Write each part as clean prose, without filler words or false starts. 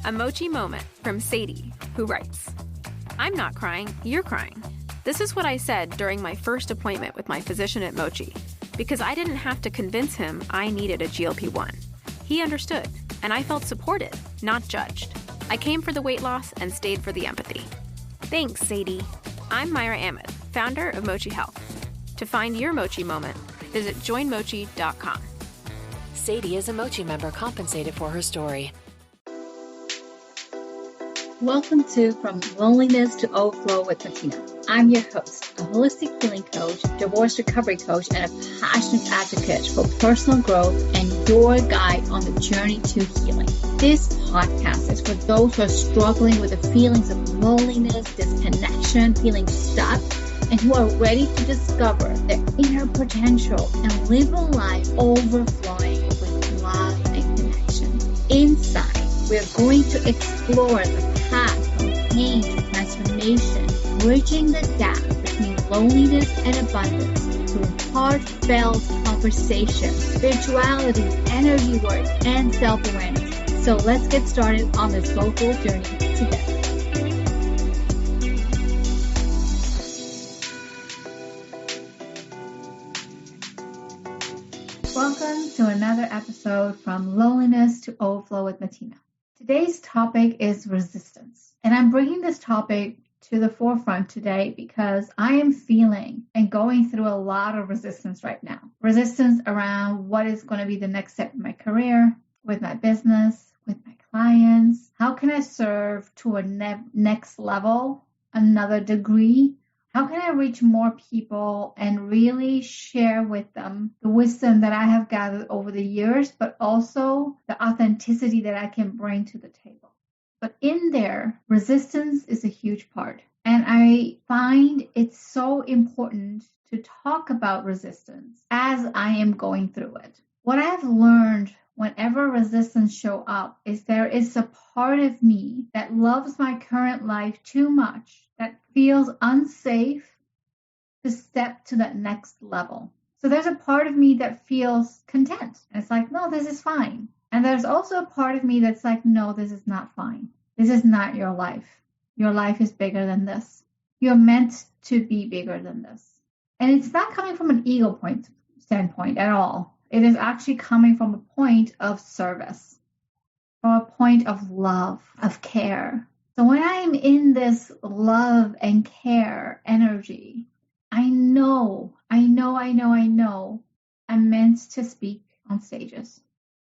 A Mochi Moment from Sadie, who writes, I'm not crying, you're crying. This is what I said during my first appointment with my physician at Mochi, because I didn't have to convince him I needed a GLP-1. He understood, and I felt supported, not judged. I came for the weight loss and stayed for the empathy. Thanks, Sadie. I'm Myra Ahmed, founder of Mochi Health. To find your Mochi Moment, visit joinmochi.com. Sadie is a Mochi member compensated for her story. Welcome to From Loneliness to Overflow with Matina. I'm your host, a holistic healing coach, divorce recovery coach, and a passionate advocate for personal growth and your guide on the journey to healing. This podcast is for those who are struggling with the feelings of loneliness, disconnection, feeling stuck, and who are ready to discover their inner potential and live a life overflowing with love and connection. Inside, we're going to explore the path from pain to transformation, bridging the gap between loneliness and abundance through heartfelt conversation, spirituality, energy work, and self-awareness. So let's get started on this soulful journey together. Welcome to another episode from Loneliness to Overflow with Matina. Today's topic is resistance, and I'm bringing this topic to the forefront today because I am feeling and going through a lot of resistance right now. Resistance around what is going to be the next step in my career, with my business, with my clients. How can I serve to a next level, another degree? How can I reach more people and really share with them the wisdom that I have gathered over the years, but also the authenticity that I can bring to the table? But in there, resistance is a huge part. And I find it's so important to talk about resistance as I am going through it. What I've learned whenever resistance shows up is there is a part of me that loves my current life too much, that feels unsafe to step to that next level. So there's a part of me that feels content. And it's like, no, this is fine. And there's also a part of me that's like, no, this is not fine. This is not your life. Your life is bigger than this. You're meant to be bigger than this. And it's not coming from an ego standpoint at all. It is actually coming from a point of service, from a point of love, of care. So when I'm in this love and care energy, I know I'm meant to speak on stages.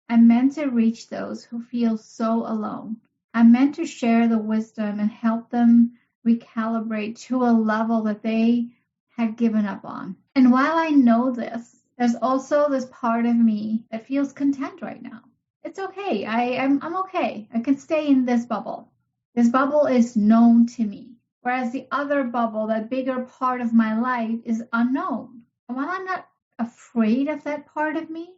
I'm meant to reach those who feel so alone. I'm meant to share the wisdom and help them recalibrate to a level that they had given up on. And while I know this, there's also this part of me that feels content right now. It's okay. I'm okay. I can stay in this bubble. This bubble is known to me, whereas the other bubble, that bigger part of my life, is unknown. And while I'm not afraid of that part of me,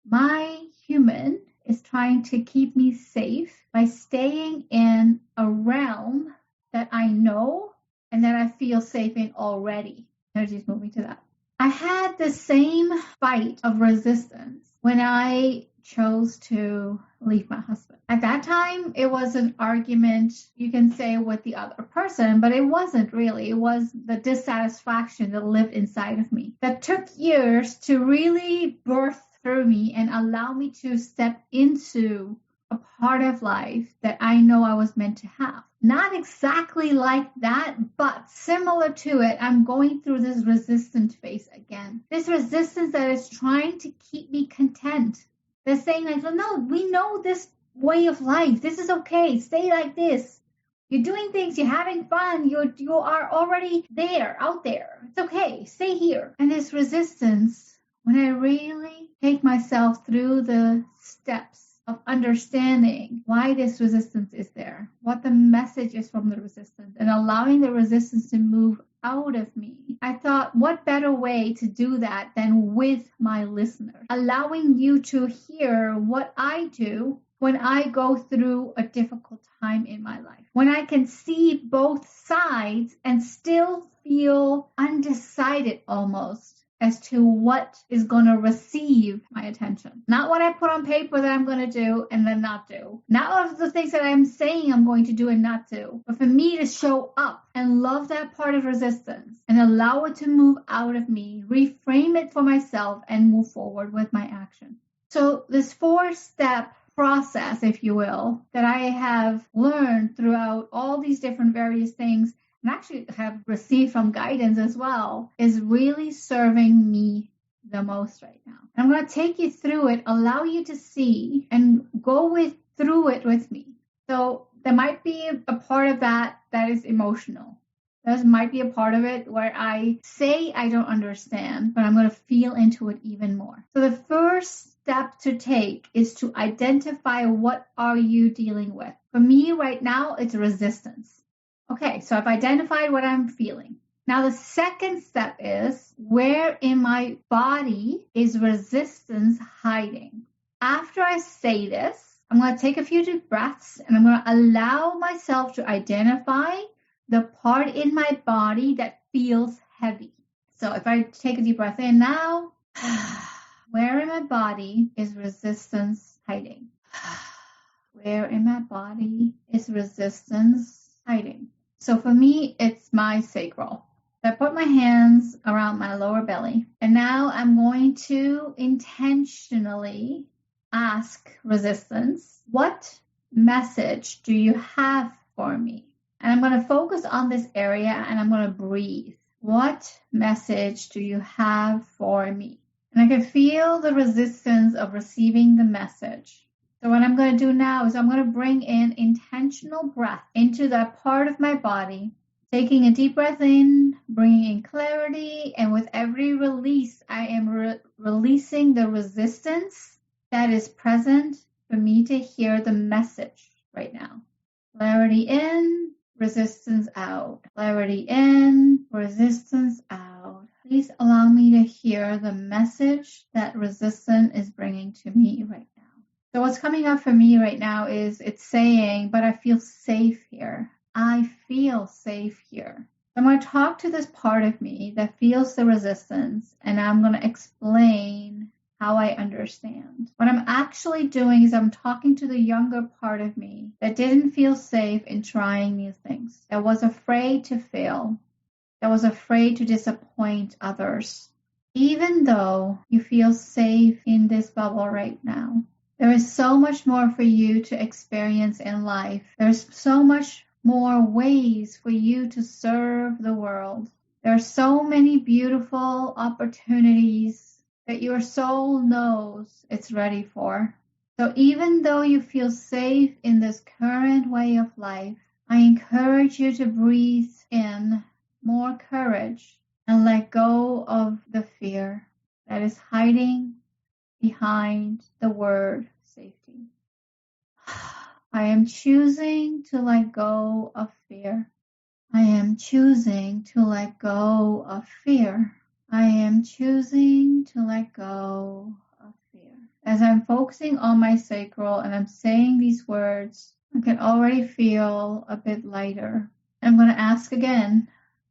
my human is trying to keep me safe by staying in a realm that I know and that I feel safe in already. Energy's moving to that. I had the same fight of resistance when I chose to leave my husband. At that time, it was an argument, you can say, with the other person, but it wasn't really. It was the dissatisfaction that lived inside of me that took years to really birth through me and allow me to step into a part of life that I know I was meant to have. Not exactly like that, but similar to it, I'm going through this resistance phase again. This resistance that is trying to keep me content. They're saying like, no, we know this way of life. This is okay. Stay like this. You're doing things. You're having fun. You are already there, out there. It's okay. Stay here. And this resistance, when I really take myself through the steps of understanding why this resistance is there, what the message is from the resistance, and allowing the resistance to move out of me, I thought, what better way to do that than with my listeners, allowing you to hear what I do when I go through a difficult time in my life, when I can see both sides and still feel undecided almost as to what is going to receive my attention. Not what I put on paper that I'm going to do and then not do. Not all of the things that I'm saying I'm going to do and not do. But for me to show up and love that part of resistance and allow it to move out of me, reframe it for myself, and move forward with my action. So this 4-step process, if you will, that I have learned throughout all these different various things, and actually have received from guidance as well, is really serving me the most right now. I'm going to take you through it, allow you to see, and go through it with me. So there might be a part of that is emotional. There might be a part of it where I say I don't understand, but I'm going to feel into it even more. So the first step to take is to identify what are you dealing with. For me right now, it's resistance. Okay, so I've identified what I'm feeling. Now the second step is, where in my body is resistance hiding? After I say this, I'm going to take a few deep breaths and I'm going to allow myself to identify the part in my body that feels heavy. So if I take a deep breath in now, where in my body is resistance hiding? Where in my body is resistance hiding? So for me, it's my sacral. I put my hands around my lower belly, and now I'm going to intentionally ask resistance, what message do you have for me? And I'm going to focus on this area and I'm going to breathe. What message do you have for me? And I can feel the resistance of receiving the message. So what I'm going to do now is I'm going to bring in intentional breath into that part of my body, taking a deep breath in, bringing in clarity, and with every release, I am releasing the resistance that is present for me to hear the message right now. Clarity in, resistance out. Clarity in, resistance out. Please allow me to hear the message that resistance is bringing to me right now. So what's coming up for me right now is it's saying, but I feel safe here. I feel safe here. I'm going to talk to this part of me that feels the resistance, and I'm going to explain how I understand. What I'm actually doing is I'm talking to the younger part of me that didn't feel safe in trying new things, that was afraid to fail, that was afraid to disappoint others. Even though you feel safe in this bubble right now, there is so much more for you to experience in life. There's so much more ways for you to serve the world. There are so many beautiful opportunities that your soul knows it's ready for. So even though you feel safe in this current way of life, I encourage you to breathe in more courage and let go of the fear that is hiding behind the word safety. I am choosing to let go of fear. I am choosing to let go of fear. I am choosing to let go of fear. As I'm focusing on my sacral and I'm saying these words, I can already feel a bit lighter. I'm going to ask again,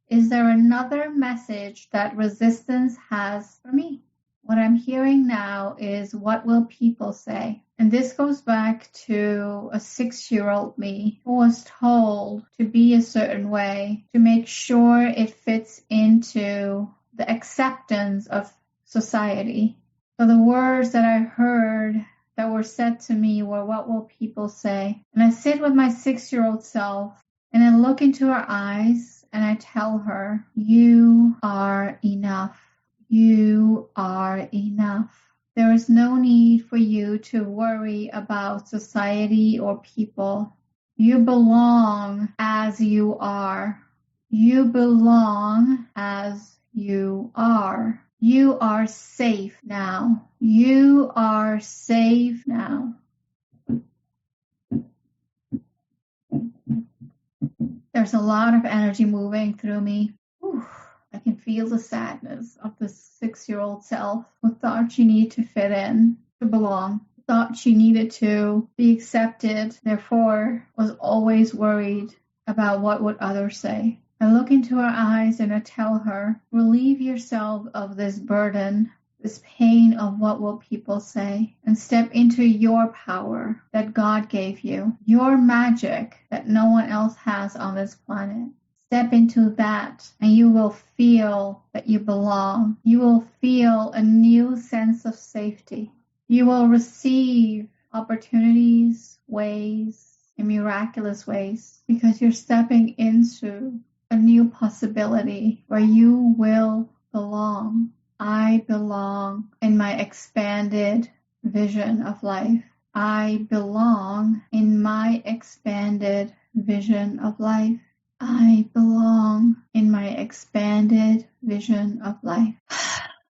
is there another message that resistance has for me? What I'm hearing now is, what will people say? And this goes back to a 6-year-old me who was told to be a certain way to make sure it fits into the acceptance of society. So the words that I heard that were said to me were, what will people say? And I sit with my 6-year-old self and I look into her eyes and I tell her, you are enough. You are enough. There is no need for you to worry about society or people. You belong as you are. You belong as you are. You are safe now. You are safe now. There's a lot of energy moving through me. Whew. I can feel the sadness of the 6-year-old self who thought she needed to fit in, to belong, thought she needed to be accepted, therefore was always worried about what would others say. I look into her eyes and I tell her, relieve yourself of this burden, this pain of what will people say, and step into your power that God gave you, your magic that no one else has on this planet. Step into that and you will feel that you belong. You will feel a new sense of safety. You will receive opportunities, ways, in miraculous ways, because you're stepping into a new possibility where you will belong. I belong in my expanded vision of life. I belong in my expanded vision of life. I belong in my expanded vision of life.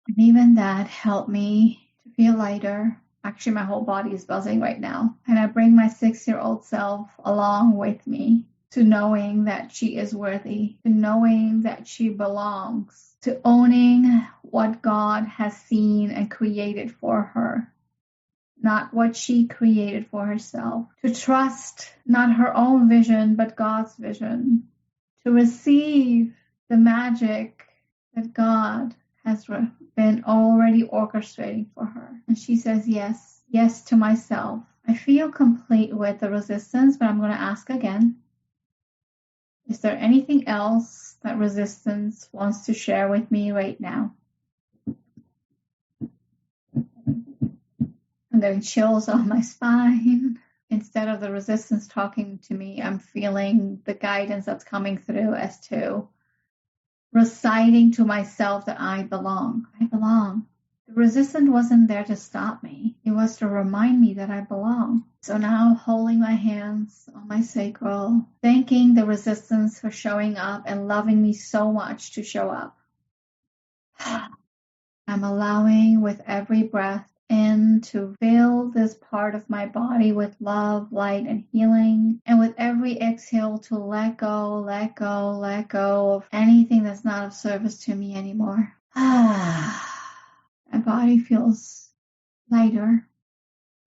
And even that helped me to feel lighter. Actually, my whole body is buzzing right now. And I bring my 6-year-old self along with me to knowing that she is worthy, to knowing that she belongs, to owning what God has seen and created for her, not what she created for herself, to trust not her own vision, but God's vision, to receive the magic that God has been already orchestrating for her. And she says, yes, yes to myself. I feel complete with the resistance, but I'm going to ask again. Is there anything else that resistance wants to share with me right now? I'm getting chills on my spine. Instead of the resistance talking to me, I'm feeling the guidance that's coming through as to reciting to myself that I belong. I belong. The resistance wasn't there to stop me. It was to remind me that I belong. So now holding my hands on my sacral, thanking the resistance for showing up and loving me so much to show up. I'm allowing with every breath in to fill this part of my body with love, light, and healing. And with every exhale to let go, let go, let go of anything that's not of service to me anymore. My body feels lighter.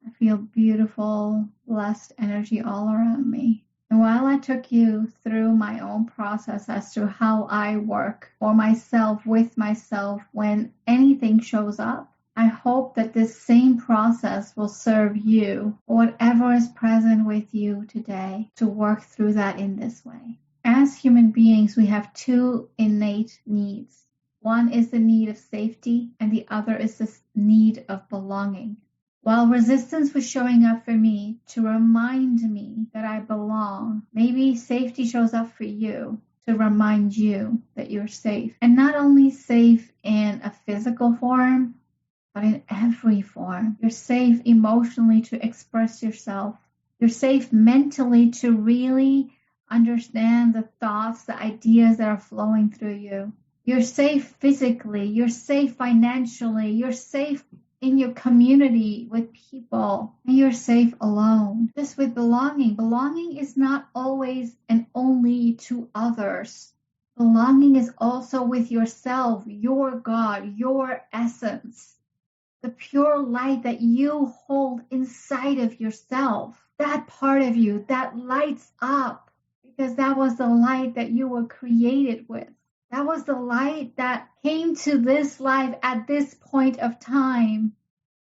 I feel beautiful, blessed energy all around me. And while I took you through my own process as to how I work for myself, with myself, when anything shows up, I hope that this same process will serve you, whatever is present with you today, to work through that in this way. As human beings, we have two innate needs. One is the need of safety, and the other is the need of belonging. While resistance was showing up for me to remind me that I belong, maybe safety shows up for you to remind you that you're safe. And not only safe in a physical form, but in every form. You're safe emotionally to express yourself. You're safe mentally to really understand the thoughts, the ideas that are flowing through you. You're safe physically. You're safe financially. You're safe in your community with people. And you're safe alone. Just with belonging. Belonging is not always and only to others. Belonging is also with yourself, your God, your essence. The pure light that you hold inside of yourself. That part of you that lights up because that was the light that you were created with. That was the light that came to this life at this point of time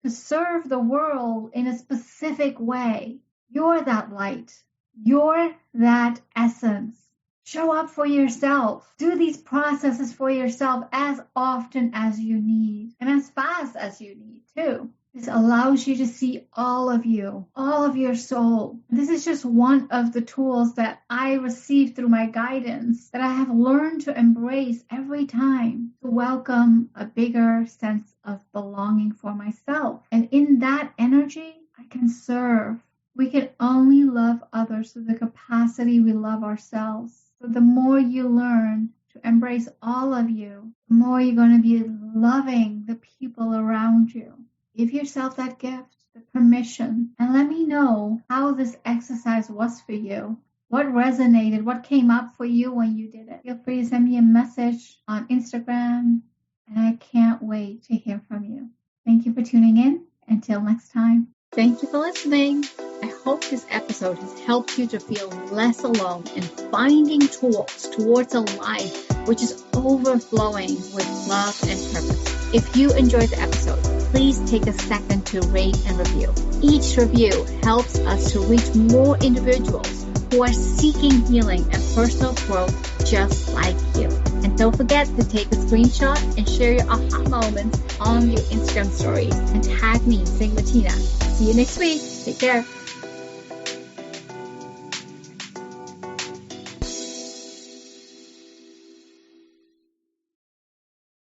to serve the world in a specific way. You're that light. You're that essence. Show up for yourself. Do these processes for yourself as often as you need and as fast as you need too. This allows you to see all of you, all of your soul. This is just one of the tools that I received through my guidance that I have learned to embrace every time to welcome a bigger sense of belonging for myself. And in that energy, I can serve. We can only love others to the capacity we love ourselves. So the more you learn to embrace all of you, the more you're going to be loving the people around you. Give yourself that gift, the permission, and let me know how this exercise was for you. What resonated? What came up for you when you did it? Feel free to send me a message on Instagram, and I can't wait to hear from you. Thank you for tuning in. Until next time. Thank you for listening. I hope this episode has helped you to feel less alone in finding tools towards a life which is overflowing with love and purpose. If you enjoyed the episode, please take a second to rate and review. Each review helps us to reach more individuals who are seeking healing and personal growth just like you. And don't forget to take a screenshot and share your aha moments on your Instagram stories and tag me, Matina. See you next week. Take care.